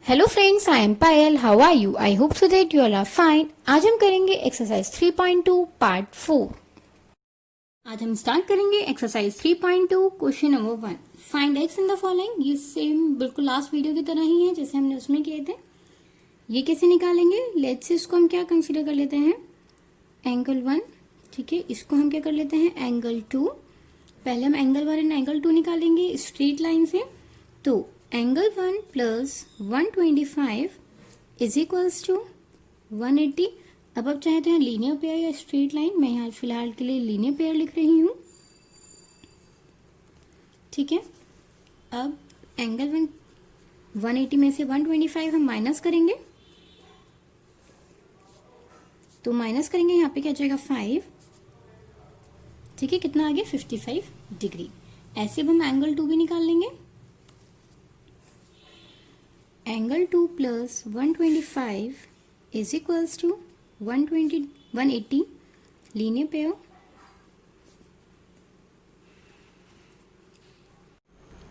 Hello friends, I am Payal. How are you? I hope so that you all are fine. आज हम करेंगे exercise 3.2 part 4। आज हम start करेंगे exercise 3.2 question number 1। Find x in the following. ये same बिल्कुल last video की तरह ही है जैसे हमने उसमें किए थे। ये कैसे निकालेंगे? लेट्स से इसको हम क्या कंसीडर कर लेते हैं, एंगल 1। ठीक है, इसको हम क्या कर लेते हैं, एंगल 2। पहले हम एंगल 1 एंड एंगल 2 निकालेंगे स्ट्रेट लाइन से। तो angle 1 plus 125 is equals to 180। अब आप चाहते हैं लीनियर पेयर या स्ट्रेट लाइन, मैं यहाँ फिलहाल के लिए लीनियर पेयर लिख रही हूँ। ठीक है, अब एंगल 180 में से 125 हम माइनस करेंगे, तो माइनस करेंगे यहाँ पे क्या आ जाएगा 5। ठीक है, कितना आ गया 55 डिग्री। ऐसे अब हम एंगल 2 भी निकाल लेंगे। Angle 2 plus 125 is equals to 180 linear pair.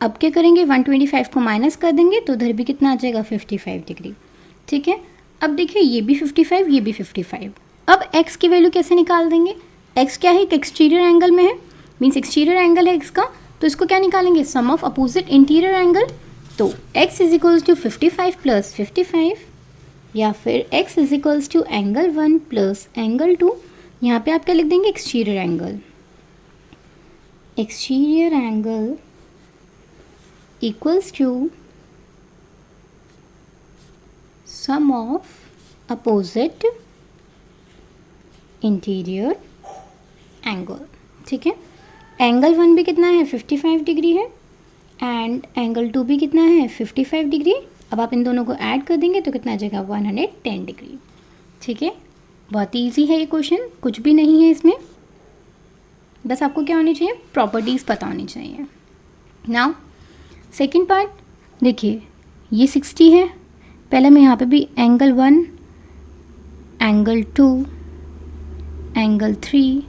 अब क्या करेंगे, 125 को माइनस कर देंगे तो उधर भी कितना आ जाएगा 55 डिग्री। ठीक है, अब देखिए ये भी 55, ये भी 55। अब x की वैल्यू कैसे निकाल देंगे? x क्या है, एक एक्सटीरियर एंगल में है, मीन्स एक्सटीरियर एंगल है x का, तो इसको क्या निकालेंगे, sum of opposite interior angle. तो x is equals to 55 plus 55, या फिर x is equals to angle 1 plus angle 2। यहाँ पे आप क्या लिख देंगे, exterior angle. Exterior angle equals to sum of opposite interior angle। ठीक है, एंगल 1 भी कितना है 55 डिग्री है, एंड एंगल 2 भी कितना है 55 डिग्री। अब आप इन दोनों को ऐड कर देंगे तो कितना आ जाएगा 110 डिग्री। ठीक है, बहुत ईजी है ये क्वेश्चन, कुछ भी नहीं है इसमें, बस आपको क्या होनी चाहिए, प्रॉपर्टीज़ पता होनी चाहिए। नाउ सेकेंड पार्ट देखिए, ये 60 है। पहले मैं यहाँ पे भी एंगल 1, एंगल 2, एंगल 3,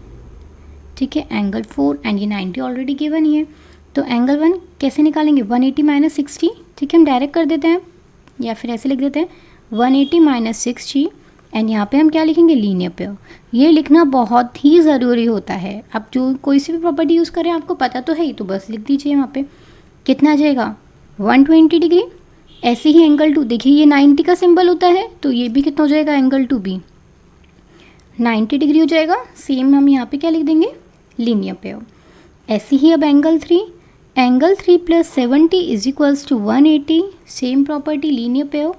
ठीक है, एंगल 4 एंड ये 90 ऑलरेडी गिवन ही है। तो एंगल 1 कैसे निकालेंगे, 180 माइनस 60। ठीक है, हम डायरेक्ट कर देते हैं या फिर ऐसे लिख देते हैं 180 माइनस 60, एंड यहाँ पे हम क्या लिखेंगे, लीनियर पेयर। ये लिखना बहुत ही ज़रूरी होता है। आप जो कोई सी भी प्रॉपर्टी यूज़ करें आपको पता तो है ही, तो बस लिख दीजिए वहाँ पे कितना आ जाएगा 120 डिग्री। ऐसे ही एंगल 2 देखिए, ये 90 का सिंबल होता है, तो ये भी कितना हो जाएगा, एंगल 2 भी 90 डिग्री हो जाएगा। सेम हम यहाँ पे क्या लिख देंगे, लीनियर पेयर। ऐसे ही अब angle 3 plus 70 is equals to 180, same property linear pair.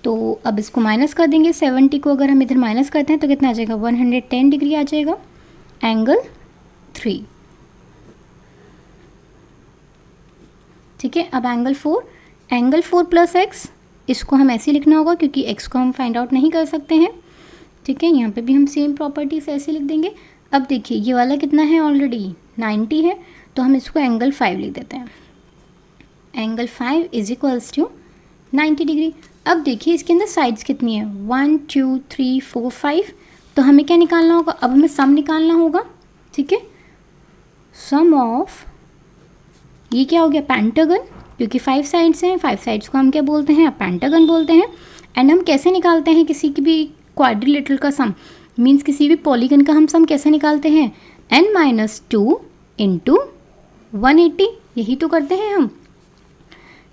तो अब इसको माइनस कर देंगे, 70 को अगर हम इधर माइनस करते हैं तो कितना आ जाएगा 110 डिग्री आ जाएगा एंगल 3। ठीक है, अब एंगल 4 प्लस एक्स, इसको हम ऐसे लिखना होगा क्योंकि एक्स को हम फाइंड आउट नहीं कर सकते हैं। ठीक है, यहाँ पे भी हम सेम प्रॉपर्टीज ऐसे लिख देंगे। अब देखिए ये वाला कितना है, ऑलरेडी 90 है, तो हम इसको एंगल 5 लिख देते हैं। Angle 5 is equals to 90 degree. अब देखिए इसके अंदर साइड्स कितनी है, 1 2 3 4 5, तो हमें क्या निकालना होगा, अब हमें सम निकालना होगा। ठीक है, सम ऑफ, ये क्या हो गया, पेंटागन, क्योंकि 5 साइड्स हैं, 5 साइड्स को हम क्या बोलते हैं, पेंटागन बोलते हैं। एंड हम कैसे निकालते हैं किसी की भी क्वाड्रिलेटरल का सम, मीन्स किसी भी पॉलीगन का हम सम कैसे निकालते हैं, n-2 इंटू 180, यही तो करते हैं हम।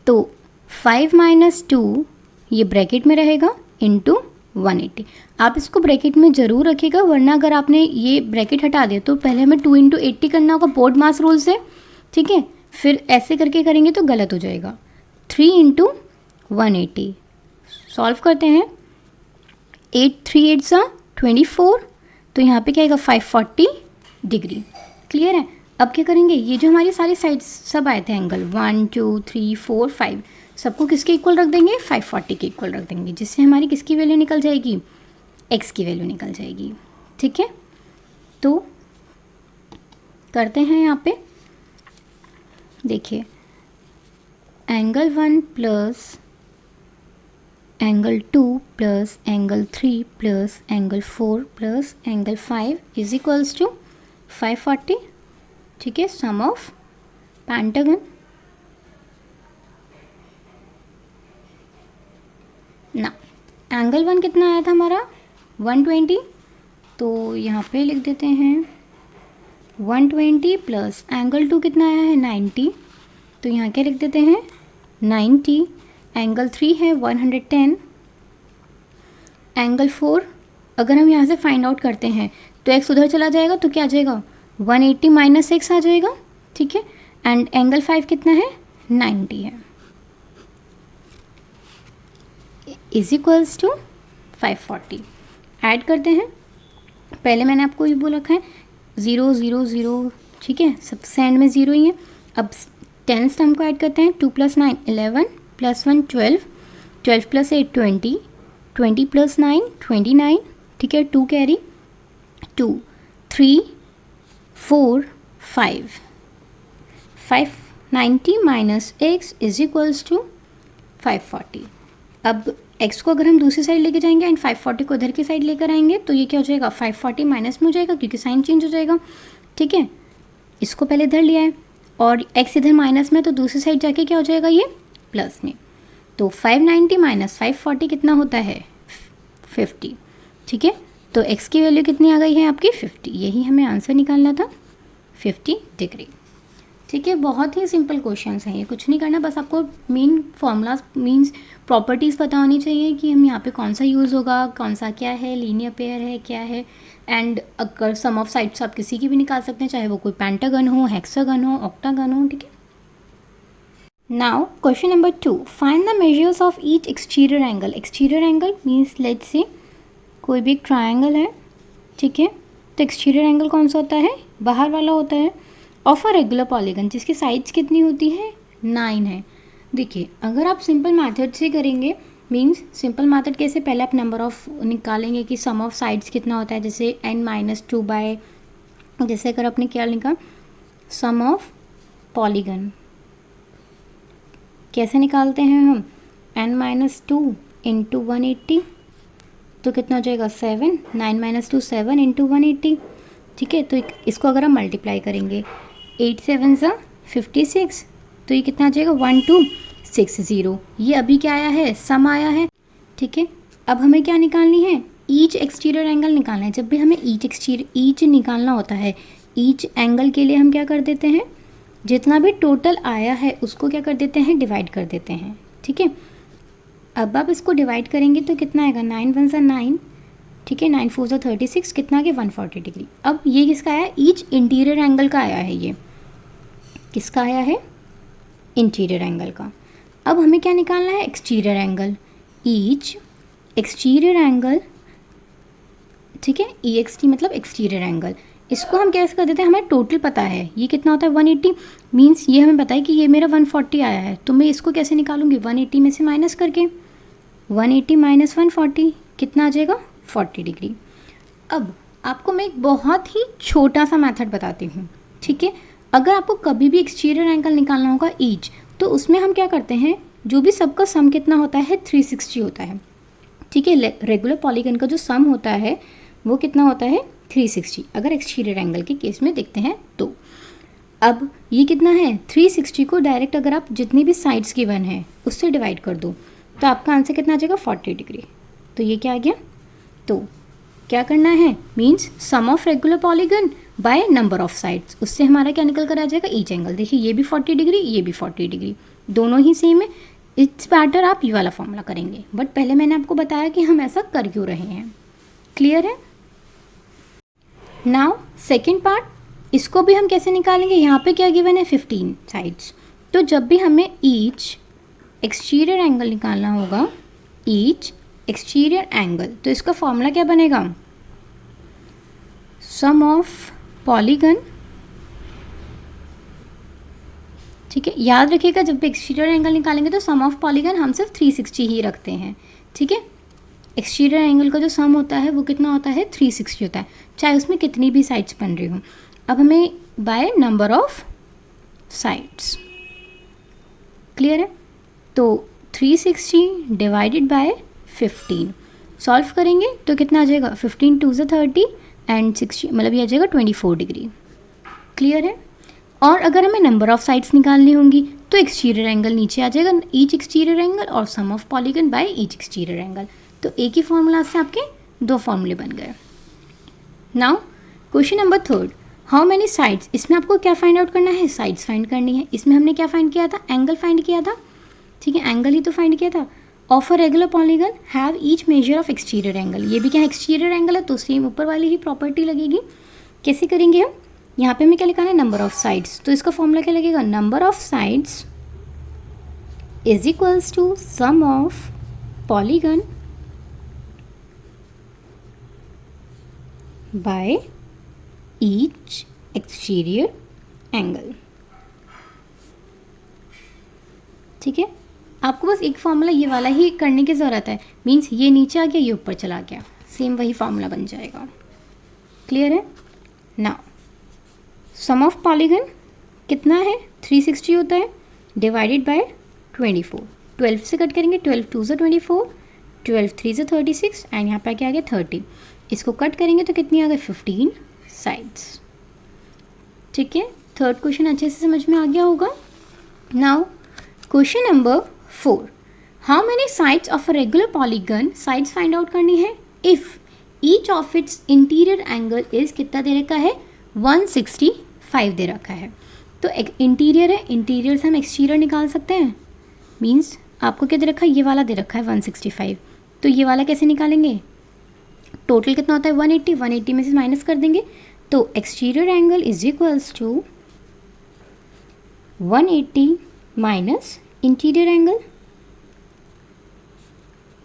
तो 5-2 ये ब्रैकेट में रहेगा इंटू 180। आप इसको ब्रैकेट में ज़रूर रखिएगा, वरना अगर आपने ये ब्रैकेट हटा दिया तो पहले हमें 2 इंटू 80 करना होगा बोर्ड मास रूल से। ठीक है, फिर ऐसे करके करेंगे तो गलत हो जाएगा। 3 इंटू 180 सॉल्व करते हैं, 8 3 8 24, तो यहाँ पे क्या आएगा 540 डिग्री। क्लियर है? अब क्या करेंगे, ये जो हमारी सारी साइड्स सब आए थे एंगल 1 2 3 4 5, सबको किसके इक्वल रख देंगे, 540 के इक्वल रख देंगे, जिससे हमारी किसकी वैल्यू निकल जाएगी, एक्स की वैल्यू निकल जाएगी। ठीक है, तो करते हैं यहाँ पे, देखिए angle 1 plus angle 2 plus angle 3 plus angle 4 plus angle 5 is equals to 540। ठीक है, सम ऑफ पेंटागन ना एंगल 1 कितना आया था हमारा 120, तो यहाँ पे लिख देते हैं 120 प्लस एंगल 2 कितना आया है 90, तो यहाँ क्या लिख देते हैं 90। एंगल 3 है 110। एंगल 4 अगर हम यहाँ से फाइंड आउट करते हैं तो x उधर चला जाएगा तो क्या आ जाएगा 180 माइनस x आ जाएगा, ठीक है। एंड एंगल 5 कितना है 90 है, इज इक्वल्स टू 540। ऐड करते हैं, पहले मैंने आपको ये बोल रखा है 0 0 0, ठीक है, सब सेंड में 0 ही है। अब 10 टर्म को ऐड करते हैं, 2 + 9 11 + 1 12, 12 + 8 20, 20 + 9 29, ठीक है, 2 carry 2 3 4 5, 590 minus x is equals to 540। अब x को अगर हम दूसरी साइड लेके जाएंगे एंड 540 को इधर की साइड लेकर आएंगे तो ये क्या हो जाएगा 540 माइनस में हो जाएगा क्योंकि साइन चेंज हो जाएगा, ठीक है। इसको पहले इधर लिया है और x इधर माइनस में तो दूसरी साइड जाके क्या हो जाएगा ये प्लस में, तो 590 माइनस 540 कितना होता है 50, ठीक है। तो x की वैल्यू कितनी आ गई है आपकी 50, यही हमें आंसर निकालना था 50 डिग्री, ठीक है। बहुत ही सिंपल क्वेश्चंस हैं ये, कुछ नहीं करना, बस आपको मेन फॉर्मूलाज मीन्स प्रॉपर्टीज़ पता होनी चाहिए कि हम यहाँ पे कौन सा यूज़ होगा, कौन सा क्या है, लीनियर पेयर है क्या है। एंड अगर सम ऑफ साइड्स आप किसी की भी निकाल सकते हैं, चाहे वो कोई पेंटागन हो, हेक्सागन हो, ऑक्टागन हो, ठीक है। Now question number 2, find the measures of each exterior angle. Exterior angle means let's say कोई भी एक ट्रायंगल है, ठीक है, तो एक्सटीरियर एंगल कौन सा होता है बाहर वाला होता है, ऑफ अ रेगुलर पॉलीगन जिसकी साइड्स कितनी होती है 9 है। देखिए अगर आप सिंपल मेथड से करेंगे, मींस सिंपल मेथड कैसे, पहले आप नंबर ऑफ निकालेंगे कि सम ऑफ साइड्स कितना होता है, जैसे n-2 जैसे अगर आपने क्या लिखा सम ऑफ पॉलीगन कैसे निकालते हैं हम, n-2 इंटू 180 तो कितना हो जाएगा 7, 9 - 2 7 इंटू 180, ठीक है। तो इसको अगर हम मल्टीप्लाई करेंगे 8 7 सा 56, तो ये कितना आ जाएगा 1260, ये अभी क्या आया है सम आया है, ठीक है। अब हमें क्या निकालनी है ईच एक्सटीरियर एंगल निकालना है। जब भी हमें ईच निकालना होता है, ईच एंगल के लिए हम क्या कर देते हैं, जितना भी टोटल आया है उसको क्या कर देते हैं डिवाइड कर देते हैं, ठीक है। अब आप इसको डिवाइड करेंगे तो कितना आएगा 9 1 सा 9, ठीक है, 9 4 सा 36, कितना आ गया 140 डिग्री। अब ये किसका आया, ईच इंटीरियर एंगल का आया है, ये किसका आया है इंटीरियर एंगल का। अब हमें क्या निकालना है exterior angle, each exterior angle, ठीक है, EXT मतलब एक्सटीरियर एंगल। इसको हम कैसे कर देते हैं, हमें टोटल पता है ये कितना होता है 180, मीन्स ये हमें पता है कि ये मेरा 140 आया है, तो मैं इसको कैसे निकालूंगी 180 में से माइनस करके, 180 माइनस 140 कितना आ जाएगा 40 डिग्री। अब आपको मैं एक बहुत ही छोटा सा मेथड बताती हूँ, ठीक है। अगर आपको कभी भी एक्सटीरियर एंगल निकालना होगा ईच, तो उसमें हम क्या करते हैं, जो भी सबका सम कितना होता है 360 होता है, ठीक है। रेगुलर पॉलीगन का जो सम होता है वो कितना होता है 360, अगर एक्सटीरियर एंगल के केस में देखते हैं तो। अब ये कितना है 360 को डायरेक्ट अगर आप जितनी भी साइड्स गिवन है उससे डिवाइड कर दो तो आपका आंसर कितना आ जाएगा 40 डिग्री। तो ये क्या आ गया, तो क्या करना है means sum of regular polygon by number of sides, उससे हमारा क्या निकल कर आ जाएगा ईच एंगल। देखिए ये भी 40 डिग्री, ये भी 40 डिग्री, दोनों ही सेम है। इट्स बेटर आप ये वाला फॉर्मूला करेंगे, बट पहले मैंने आपको बताया कि हम ऐसा कर क्यों रहे हैं, क्लियर है। नाउ सेकेंड पार्ट, इसको भी हम कैसे निकालेंगे, यहाँ पे क्या गिवन है 15 साइड्स, तो जब भी हमें ईच एक्सटीरियर एंगल निकालना होगा, ईच एक्सटीरियर एंगल, तो इसका फॉर्मूला क्या बनेगा सम ऑफ पॉलीगन, ठीक है। याद रखिएगा जब भी एक्सटीरियर एंगल निकालेंगे तो सम ऑफ पॉलीगन हम सिर्फ 360 ही रखते हैं, ठीक है। एक्सटीरियर एंगल का जो सम होता है वो कितना होता है 360 होता है, चाहे उसमें कितनी भी साइड्स बन रही हो। अब हमें bye number of sides, clear है। तो 360 डिवाइडेड बाय 15 सॉल्व करेंगे तो कितना आ जाएगा 15 2 ज़ा 30 एंड 60 मतलब ये आ जाएगा 24 डिग्री, क्लियर है। और अगर हमें नंबर ऑफ साइड्स निकालनी होंगी तो एक्सटीरियर एंगल नीचे आ जाएगा, ईच एक्सटीरियर एंगल और sum of polygon by each exterior angle. तो एक ही फॉर्मूला से आपके दो फॉर्मूले बन गए। Now question number 3, how many sides, इसमें आपको क्या फाइंड आउट करना है, साइड्स फाइंड करनी है। इसमें हमने क्या फाइंड किया था, एंगल फाइंड किया था, ठीक है, एंगल ही तो फाइंड किया था। Of a regular polygon have each measure of exterior angle, ये भी क्या एक्सटीरियर एंगल है तो सेम ऊपर वाली ही प्रॉपर्टी लगेगी। कैसे करेंगे हम, यहाँ पे हमें क्या लिखा है, नंबर ऑफ साइड्स, तो इसका फॉर्मूला क्या लगेगा, number of sides is equals to sum of polygon by each exterior angle. ठीक है, आपको बस एक फॉर्मूला ये वाला ही करने की ज़रूरत है, मीन्स ये नीचे आ गया ये ऊपर चला गया, सेम वही फॉर्मूला बन जाएगा। क्लियर है। नाउ सम ऑफ पॉलीगन कितना है, 360 होता है, डिवाइडेड बाय 24, 12 से कट करेंगे, 12 2 से 24, 12 3 से 36 एंड यहाँ पे क्या आ गया 30, इसको कट करेंगे तो कितनी आ गई 15 साइड्स। ठीक है, थर्ड क्वेश्चन अच्छे से समझ में आ गया होगा। Now question number 4, how many sides of a regular polygon, sides find out करनी है if each of its interior angle is कितना दे रखा है, 165 दे रखा है। तो एक इंटीरियर है, इंटीरियर से हम एक्सटीरियर निकाल सकते हैं, मीन्स आपको क्या दे रखा है, ये वाला दे रखा है 165, तो ये वाला कैसे निकालेंगे, टोटल कितना होता है 180, 180 में से माइनस कर देंगे, तो exterior angle is equals to 180 minus interior angle.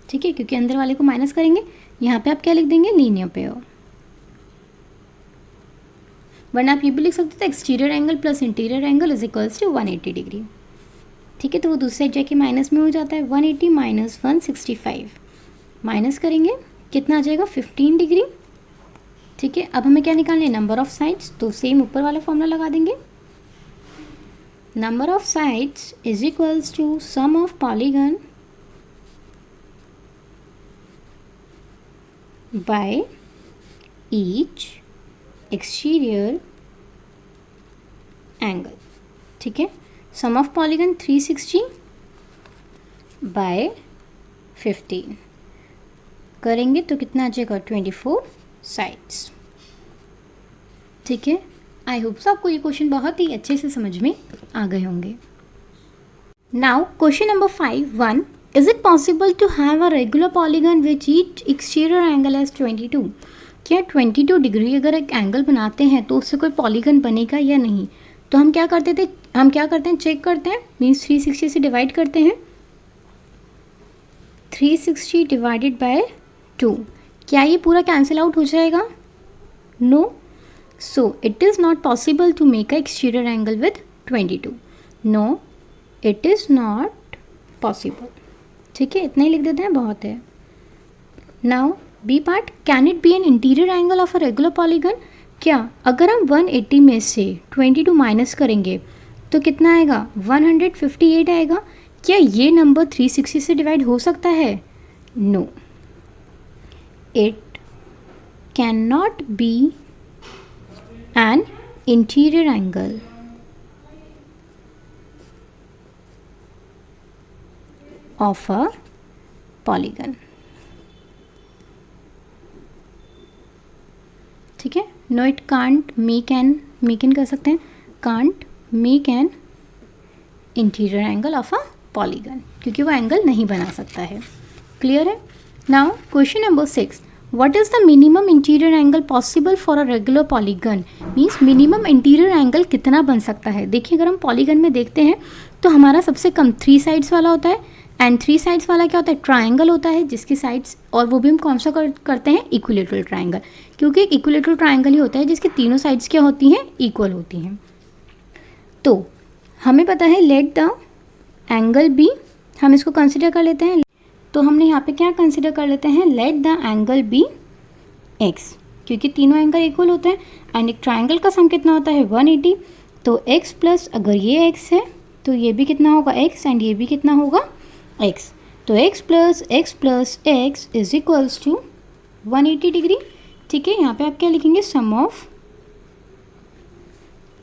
ठीक है, क्योंकि अंदर वाले को माइनस करेंगे, यहाँ पे आप क्या लिख देंगे, लीनियर पेयर, वरना आप ये भी लिख सकते थे exterior angle plus interior angle is equals to 180 degree. ठीक है, तो वो दूसरी साइड जाके माइनस में हो जाता है, 180 माइनस 165 माइनस करेंगे कितना आ जाएगा 15 डिग्री। ठीक है, अब हमें क्या निकालना है, नंबर ऑफ साइड्स, तो सेम ऊपर वाला फॉर्मूला लगा देंगे, number of sides is equals to sum of polygon by each exterior angle. ठीक है, सम ऑफ पॉलीगन 360 बाय 15 करेंगे तो कितना आ जाएगा 24 साइड्स। ठीक है, आई होप सो आपको ये क्वेश्चन बहुत ही अच्छे से समझ में आ गए होंगे। Now question number 5, is it possible to have a regular polygon which each exterior angle as 22, क्या 22 डिग्री अगर एक एंगल बनाते हैं तो उससे कोई पॉलीगन बनेगा या नहीं। तो हम क्या करते हैं चेक करते हैं, मीन्स 360 से डिवाइड करते हैं, 360 डिवाइडेड बाय 2, क्या ये पूरा कैंसिल आउट हो जाएगा, no, so it is not possible to make a exterior angle with 22, no it is not possible. ठीक है, इतना ही लिख देते हैं, बहुत है। Now B part, can it be an interior angle of a regular polygon, क्या अगर हम 180 में से 22 माइनस करेंगे तो कितना आएगा 158 आएगा, क्या ये नंबर 360 से डिवाइड हो सकता है, no it can not be an interior angle of a polygon. ठीक है, no it can't make an कर सकते हैं, can't make an interior angle of a polygon, क्योंकि वो एंगल नहीं बना सकता है। क्लियर है। Now question number 6, what is the minimum interior angle possible for a regular polygon, means minimum interior angle कितना बन सकता है। देखिए, अगर हम पॉलीगन में देखते हैं तो हमारा सबसे कम 3 साइड्स वाला होता है, एंड 3 साइड्स वाला क्या होता है, ट्राइंगल होता है, जिसकी साइड्स, और वो भी हम कौन सा करते हैं, इक्विलेटरल ट्राइंगल, क्योंकि एक इक्विलेटरल ट्राइंगल ही होता है जिसकी तीनों साइड्स क्या होती हैं, इक्वल होती हैं। तो हमें पता है लेट द एंगल बी, हम इसको कंसिडर कर लेते हैं, तो हमने यहाँ पे क्या कंसिडर कर लेते हैं, let the angle be x, क्योंकि तीनों एंगल इक्वल होते हैं, एंड एक ट्राइंगल का सम कितना होता है 180, तो एक्स प्लस, अगर ये एक्स है तो ये भी कितना होगा एक्स, एंड ये भी कितना होगा एक्स, तो x plus x is equals to 180 degree. ठीक है, यहाँ पे आप क्या लिखेंगे, सम ऑफ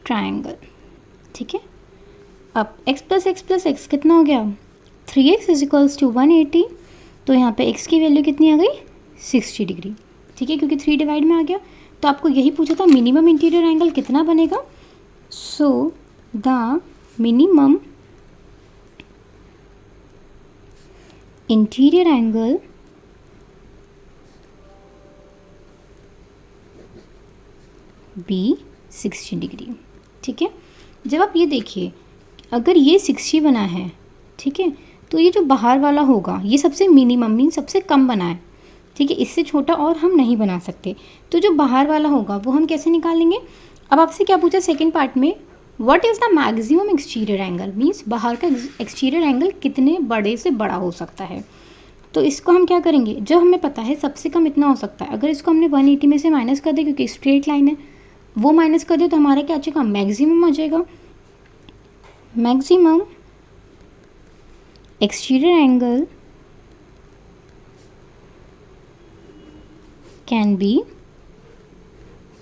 ट्राइंगल। ठीक है, अब x प्लस एक्स कितना हो गया 3x इज इक्वल्स टू 180। तो यहाँ पे x की वैल्यू कितनी आ गई 60 डिग्री। ठीक है, क्योंकि 3 डिवाइड में आ गया। तो आपको यही पूछा था मिनिमम इंटीरियर एंगल कितना बनेगा। So the minimum interior angle be 60 degree. ठीक है, जब आप ये देखिए अगर ये 60 बना है, ठीक है, तो ये जो बाहर वाला होगा ये सबसे मिनिमम मीन सबसे कम बना है। ठीक है, इससे छोटा और हम नहीं बना सकते। तो जो बाहर वाला होगा वो हम कैसे निकालेंगे। अब आपसे क्या पूछा सेकेंड पार्ट में, what is the maximum exterior angle, means बाहर का एक्सटीरियर एंगल कितने बड़े से बड़ा हो सकता है। तो इसको हम क्या करेंगे, जो हमें पता है सबसे कम इतना हो सकता है, अगर इसको हमने 180 में से माइनस कर दे क्योंकि स्ट्रेट लाइन है, वो माइनस कर दे तो हमारा क्या आ जाएगा मैक्सिमम आ जाएगा। Maximum exterior angle can be,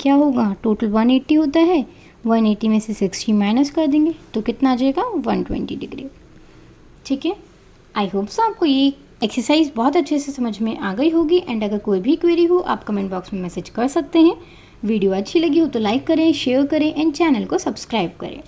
क्या होगा, टोटल 180 होता है, 180 में से 60 माइनस कर देंगे तो कितना आ जाएगा 120 डिग्री। ठीक है, आई होप सो आपको ये एक्सरसाइज बहुत अच्छे से समझ में आ गई होगी। एंड अगर कोई भी क्वेरी हो आप कमेंट बॉक्स में मैसेज कर सकते हैं। वीडियो अच्छी लगी हो तो लाइक करें, शेयर करें एंड चैनल को सब्सक्राइब करें।